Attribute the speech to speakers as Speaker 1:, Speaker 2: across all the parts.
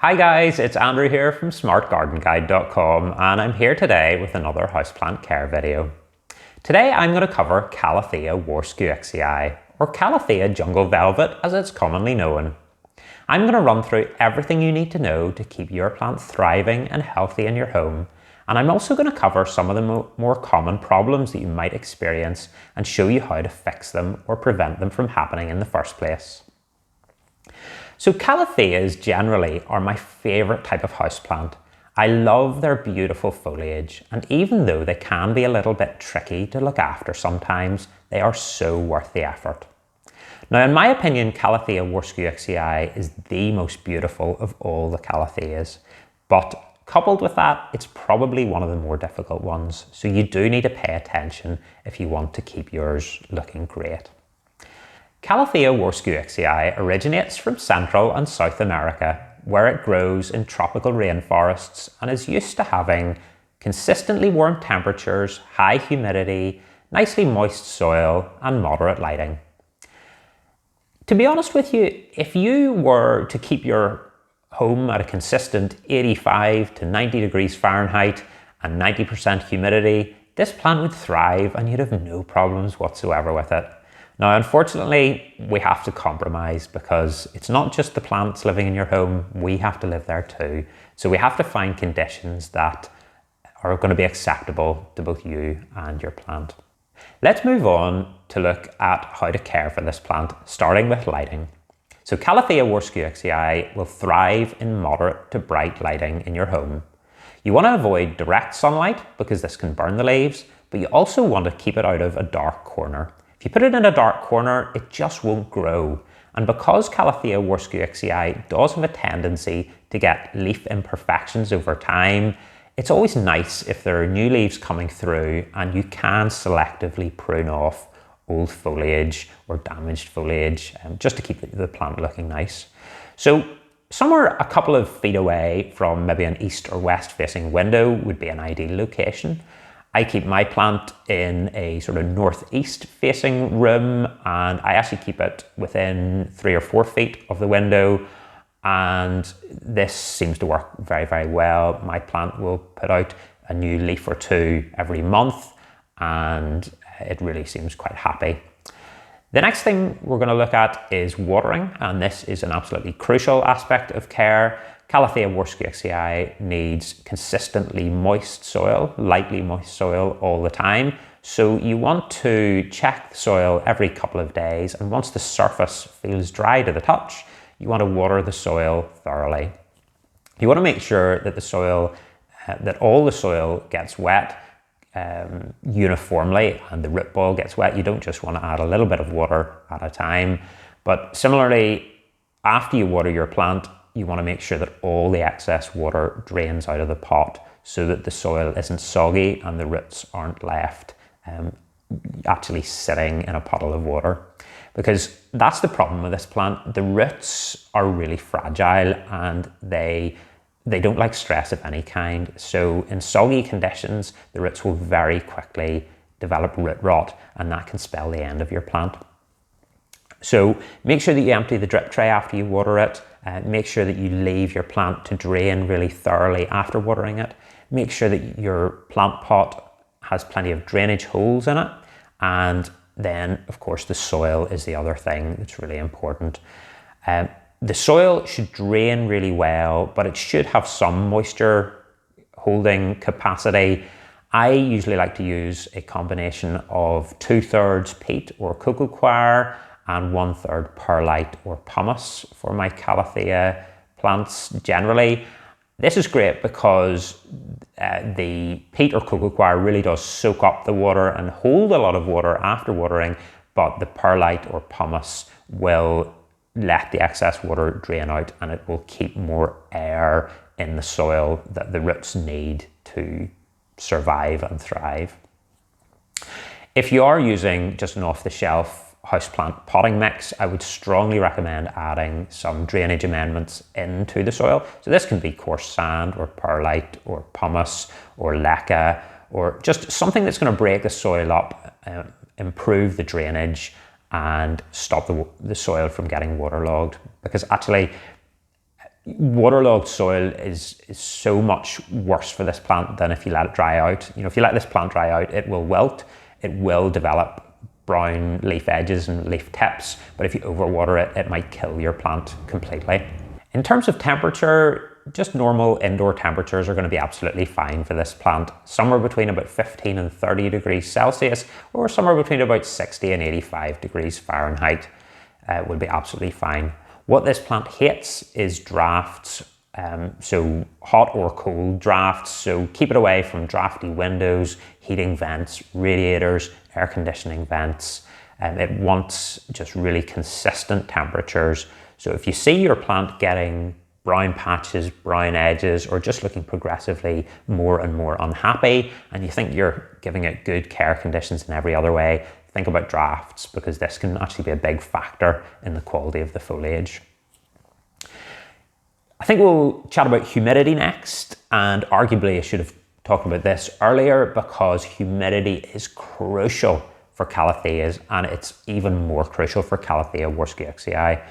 Speaker 1: Hi guys, it's Andrew here from smartgardenguide.com and I'm here today with another houseplant care video. Today I'm going to cover Calathea warscewiczii, or Calathea Jungle Velvet as it's commonly known. I'm going to run through everything you need to know to keep your plant thriving and healthy in your home, and I'm also going to cover some of the more common problems that you might experience and show you how to fix them or prevent them from happening in the first place. So Calatheas generally are my favourite type of houseplant. I love their beautiful foliage, and even though they can be a little bit tricky to look after sometimes, they are so worth the effort. Now in my opinion, Calathea warscewiczii is the most beautiful of all the Calatheas, but coupled with that, it's probably one of the more difficult ones, so you do need to pay attention if you want to keep yours looking great. Calathea warscewiczii originates from Central and South America, where it grows in tropical rainforests and is used to having consistently warm temperatures, high humidity, nicely moist soil and moderate lighting. To be honest with you, if you were to keep your home at a consistent 85 to 90 degrees Fahrenheit and 90% humidity, this plant would thrive and you'd have no problems whatsoever with it. Now, unfortunately, we have to compromise because it's not just the plants living in your home, we have to live there too. So we have to find conditions that are going to be acceptable to both you and your plant. Let's move on to look at how to care for this plant, starting with lighting. So Calathea warscewiczii will thrive in moderate to bright lighting in your home. You want to avoid direct sunlight because this can burn the leaves, but you also want to keep it out of a dark corner. If you put it in a dark corner, it just won't grow. And because Calathea warscewiczii does have a tendency to get leaf imperfections over time, it's always nice if there are new leaves coming through and you can selectively prune off old foliage or damaged foliage just to keep the plant looking nice. So somewhere a couple of feet away from maybe an east or west facing window would be an ideal location. I keep my plant in a sort of northeast facing room, and I actually keep it within 3 or 4 feet of the window, and this seems to work very, very well. My plant will put out a new leaf or two every month, and it really seems quite happy. The next thing we're going to look at is watering, and this is an absolutely crucial aspect of care. Calathea warscewiczii needs consistently moist soil, lightly moist soil all the time. So you want to check the soil every couple of days, and once the surface feels dry to the touch, you want to water the soil thoroughly. You want to make sure that the soil, that all the soil gets wet uniformly and the root ball gets wet. You don't just want to add a little bit of water at a time. But similarly, after you water your plant, you want to make sure that all the excess water drains out of the pot so that the soil isn't soggy and the roots aren't left actually sitting in a puddle of water. Because that's the problem with this plant. The roots are really fragile and they don't like stress of any kind. So in soggy conditions, the roots will very quickly develop root rot, and that can spell the end of your plant. So make sure that you empty the drip tray after you water it. Make sure that you leave your plant to drain really thoroughly after watering it. Make sure that your plant pot has plenty of drainage holes in it. And then, of course, the soil is the other thing that's really important. The soil should drain really well, but it should have some moisture holding capacity. I usually like to use a combination of 2/3 peat or cocoa coir and 1/3 perlite or pumice for my Calathea plants generally. This is great because the peat or cocoa coir really does soak up the water and hold a lot of water after watering, but the perlite or pumice will let the excess water drain out and it will keep more air in the soil that the roots need to survive and thrive. If you are using just an off-the-shelf houseplant potting mix, I would strongly recommend adding some drainage amendments into the soil. So this can be coarse sand or perlite or pumice or leca, or just something that's going to break the soil up, improve the drainage and stop the soil from getting waterlogged. Because actually Waterlogged soil is so much worse for this plant than if you let it dry out. You know, if you let this plant dry out, it will wilt, it will develop brown leaf edges and leaf tips, but if you overwater it, it might kill your plant completely. In terms of temperature, just normal indoor temperatures are going to be absolutely fine for this plant. Somewhere between about 15 and 30 degrees Celsius, or somewhere between about 60 and 85 degrees Fahrenheit would be absolutely fine. What this plant hates is drafts, so hot or cold drafts, so keep it away from drafty windows, heating vents, radiators, air conditioning vents. It wants just really consistent temperatures. So if you see your plant getting brown patches, brown edges, or just looking progressively more and more unhappy, and you think you're giving it good care conditions in every other way, think about drafts, because this can actually be a big factor in the quality of the foliage. I think we'll chat about humidity next, and arguably I should have talked about this earlier because humidity is crucial for Calatheas, and it's even more crucial for Calathea warscewiczii.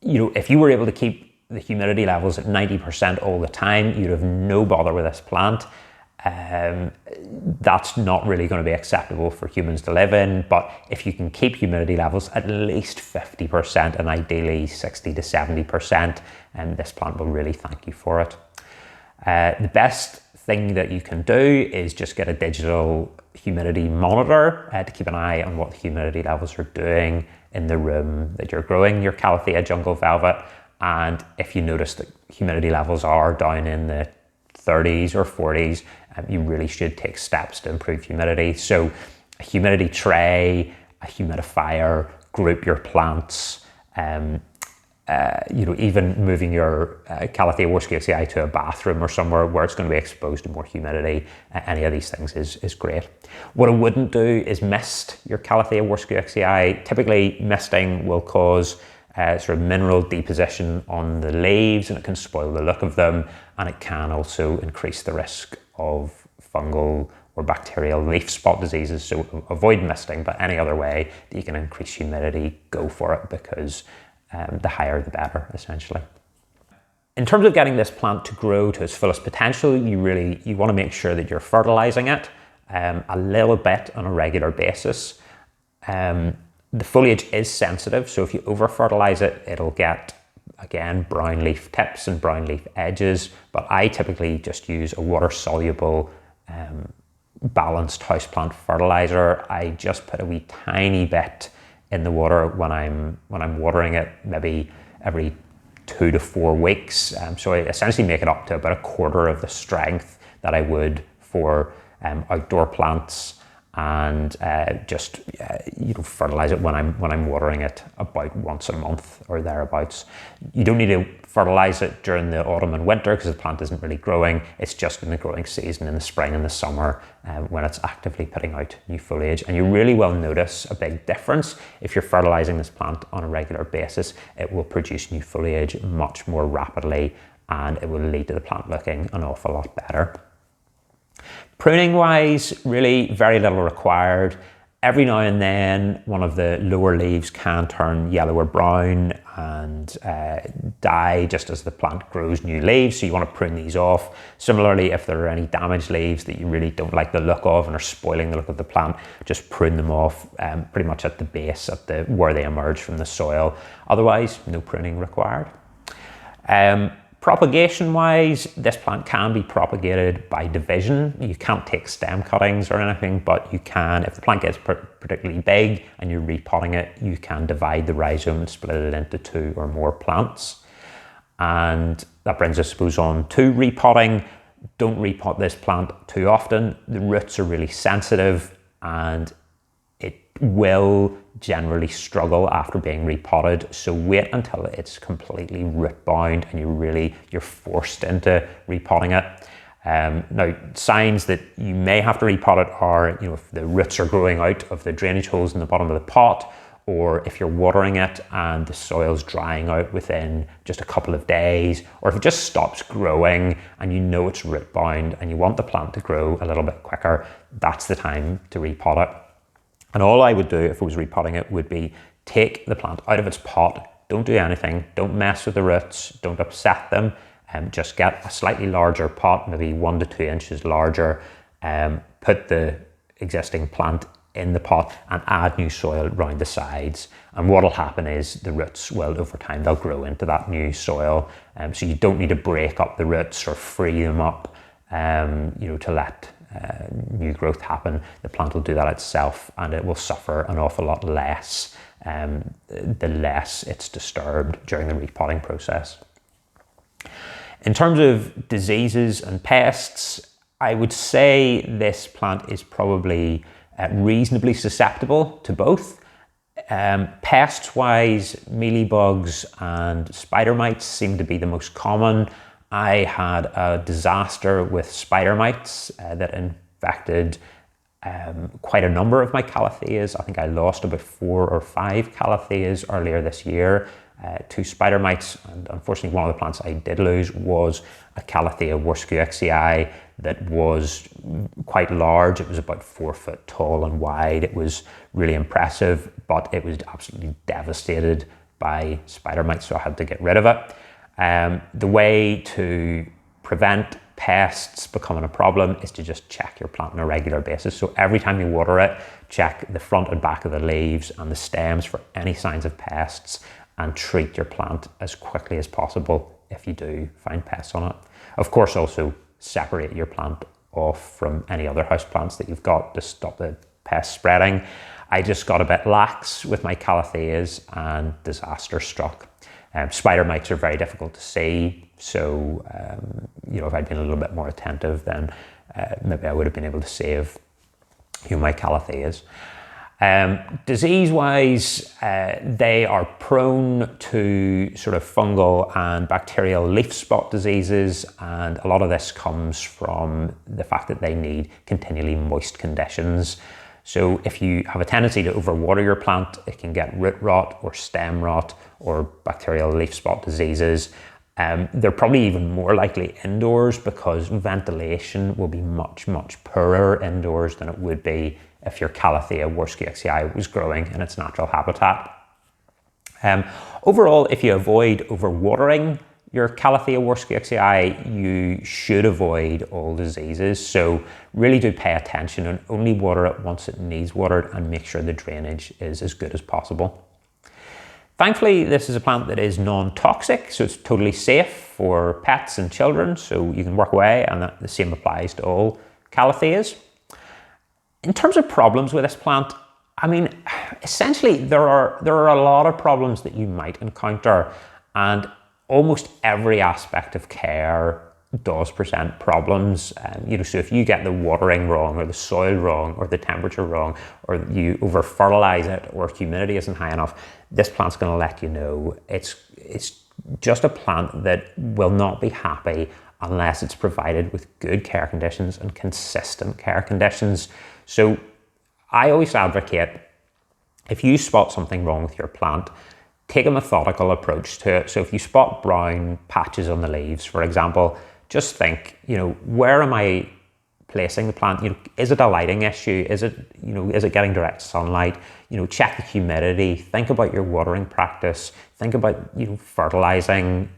Speaker 1: You know, if you were able to keep the humidity levels at 90% all the time, you'd have no bother with this plant. That's not really going to be acceptable for humans to live in, but if you can keep humidity levels at least 50% and ideally 60 to 70%, this plant will really thank you for it. The best thing that you can do is just get a digital humidity monitor to keep an eye on what the humidity levels are doing in the room that you're growing your Calathea Jungle Velvet. And if you notice that humidity levels are down in the 30s or 40s, you really should take steps to improve humidity. So a humidity tray, a humidifier, group your plants, you know, even moving your Calathea warscewiczii to a bathroom or somewhere where it's going to be exposed to more humidity. Any of these things is great. What I wouldn't do is mist your Calathea warscewiczii. Typically, misting will cause sort of mineral deposition on the leaves, and it can spoil the look of them, and it can also increase the risk of fungal or bacterial leaf spot diseases. So avoid misting, but any other way that you can increase humidity, go for it, because the higher the better, essentially. In terms of getting this plant to grow to its fullest potential, you want to make sure that you're fertilizing it a little bit on a regular basis. The foliage is sensitive, so if you over fertilize it, it'll get, again, brown leaf tips and brown leaf edges, but I typically just use a water soluble balanced houseplant fertilizer. I just put a wee tiny bit in the water when I'm watering it, maybe every 2 to 4 weeks. So I essentially make it up to about a quarter of the strength that I would for outdoor plants, and just you know, fertilize it when I'm watering it about once a month or thereabouts. You don't need to fertilize it during the autumn and winter because the plant isn't really growing. It's just in the growing season in the spring and the summer when it's actively putting out new foliage. And you really will notice a big difference if you're fertilizing this plant on a regular basis. It will produce new foliage much more rapidly, and it will lead to the plant looking an awful lot better. Pruning wise, really very little required. Every now and then, one of the lower leaves can turn yellow or brown and die just as the plant grows new leaves, so you want to prune these off. Similarly, if there are any damaged leaves that you really don't like the look of and are spoiling the look of the plant, just prune them off pretty much at the base, where they emerge from the soil. Otherwise, no pruning required. Propagation wise, this plant can be propagated by division. You can't take stem cuttings or anything, but you can, if the plant gets particularly big and you're repotting it, you can divide the rhizome and split it into 2 or more plants. And that brings us, I suppose, on to repotting. Don't repot this plant too often. The roots are really sensitive and it will generally struggle after being repotted, so wait until it's completely root bound and you're forced into repotting it. Now, signs that you may have to repot it are, you know, if the roots are growing out of the drainage holes in the bottom of the pot, or if you're watering it and the soil's drying out within just a couple of days, or if it just stops growing and you know it's root bound and you want the plant to grow a little bit quicker, that's the time to repot it. And all I would do if I was repotting it would be take the plant out of its pot, don't do anything. Don't mess with the roots. Don't upset them. Just get a slightly larger pot, maybe 1 to 2 inches larger. Put the existing plant in the pot and add new soil around the sides. And what will happen is the roots will, over time, they'll grow into that new soil. So you don't need to break up the roots or free them up, to let new growth happen. The plant will do that itself, and it will suffer an awful lot less the less it's disturbed during the repotting process. In terms of diseases and pests, I would say this plant is probably reasonably susceptible to both. Pests-wise, mealybugs and spider mites seem to be the most common. I had a disaster with spider mites that infected quite a number of my Calatheas. I think I lost about 4 or 5 Calatheas earlier this year to spider mites, and unfortunately one of the plants I did lose was a Calathea warscewiczii that was quite large. It was about 4 foot tall and wide. It was really impressive, but it was absolutely devastated by spider mites, so I had to get rid of it. The way to prevent pests becoming a problem is to just check your plant on a regular basis. So every time you water it, check the front and back of the leaves and the stems for any signs of pests, and treat your plant as quickly as possible if you do find pests on it. Of course, also separate your plant off from any other house plants that you've got to stop the pest spreading. I just got a bit lax with my Calatheas and disaster struck. Spider mites are very difficult to see, so if I'd been a little bit more attentive, then maybe I would have been able to save my Calatheas. Disease-wise, they are prone to sort of fungal and bacterial leaf spot diseases, and a lot of this comes from the fact that they need continually moist conditions. So if you have a tendency to overwater your plant, it can get root rot or stem rot or bacterial leaf spot diseases. They're probably even more likely indoors because ventilation will be much, much poorer indoors than it would be if your Calathea warscewiczii was growing in its natural habitat. Overall, if you avoid overwatering your Calathea warscewiczii, you should avoid all diseases. So really do pay attention and only water it once it needs watered, and make sure the drainage is as good as possible. Thankfully, this is a plant that is non-toxic, so it's totally safe for pets and children, so you can work away, and the same applies to all Calatheas. In terms of problems with this plant, I mean, essentially there are a lot of problems that you might encounter, and almost every aspect of care does present problems. So if you get the watering wrong, or the soil wrong, or the temperature wrong, or you over fertilize it, or humidity isn't high enough, this plant's going to let you know. It's just a plant that will not be happy unless it's provided with good care conditions and consistent care conditions. So I always advocate, if you spot something wrong with your plant, take a methodical approach to it. So if you spot brown patches on the leaves, for example, just think, where am I placing the plant? Is it a lighting issue? Is it getting direct sunlight? Check the humidity. Think about your watering practice. Think about, fertilizing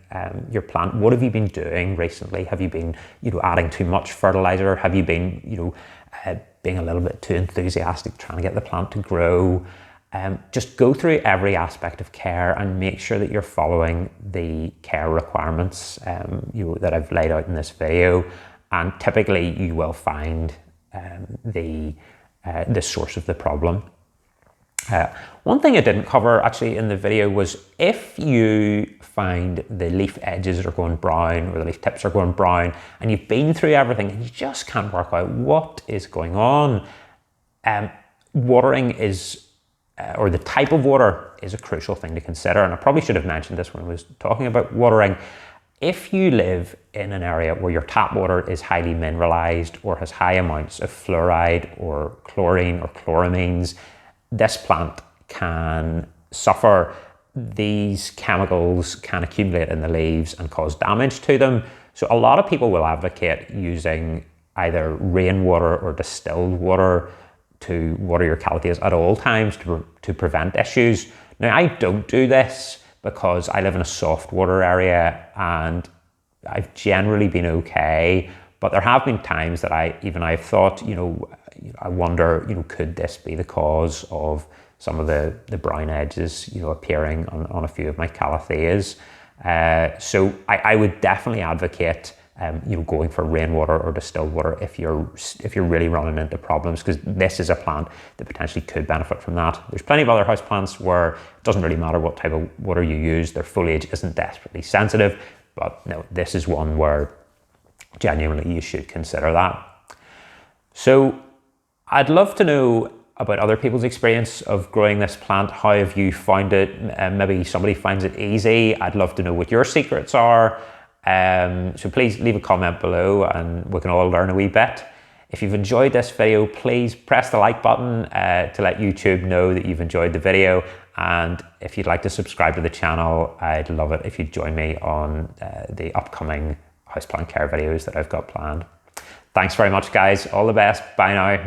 Speaker 1: your plant. What have you been doing recently? Have you been, adding too much fertilizer? Have you been, being a little bit too enthusiastic, trying to get the plant to grow? Just go through every aspect of care and make sure that you're following the care requirements that I've laid out in this video. And typically you will find the source of the problem. One thing I didn't cover actually in the video was, if you find the leaf edges are going brown or the leaf tips are going brown, and you've been through everything and you just can't work out what is going on, watering is, or the type of water is, a crucial thing to consider. And I probably should have mentioned this when I was talking about watering. If you live in an area where your tap water is highly mineralized or has high amounts of fluoride or chlorine or chloramines, this plant can suffer. These chemicals can accumulate in the leaves and cause damage to them. So a lot of people will advocate using either rainwater or distilled water to water your Calatheas at all times to prevent issues. Now, I don't do this because I live in a soft water area and I've generally been okay. But there have been times that I've thought, I wonder, could this be the cause of some of the brown edges, appearing on a few of my Calatheas. So I would definitely advocate, going for rainwater or distilled water if you're really running into problems, because this is a plant that potentially could benefit from that. There's plenty of other houseplants where it doesn't really matter what type of water you use. Their foliage isn't desperately sensitive, but no, this is one where genuinely you should consider that. So I'd love to know about other people's experience of growing this plant. How have you found it? Maybe somebody finds it easy. I'd love to know what your secrets are. So please leave a comment below and we can all learn a wee bit. If you've enjoyed this video, please press the like button to let YouTube know that you've enjoyed the video. And if you'd like to subscribe to the channel, I'd love it if you'd join me on the upcoming houseplant care videos that I've got planned. Thanks very much, guys. All the best. Bye now.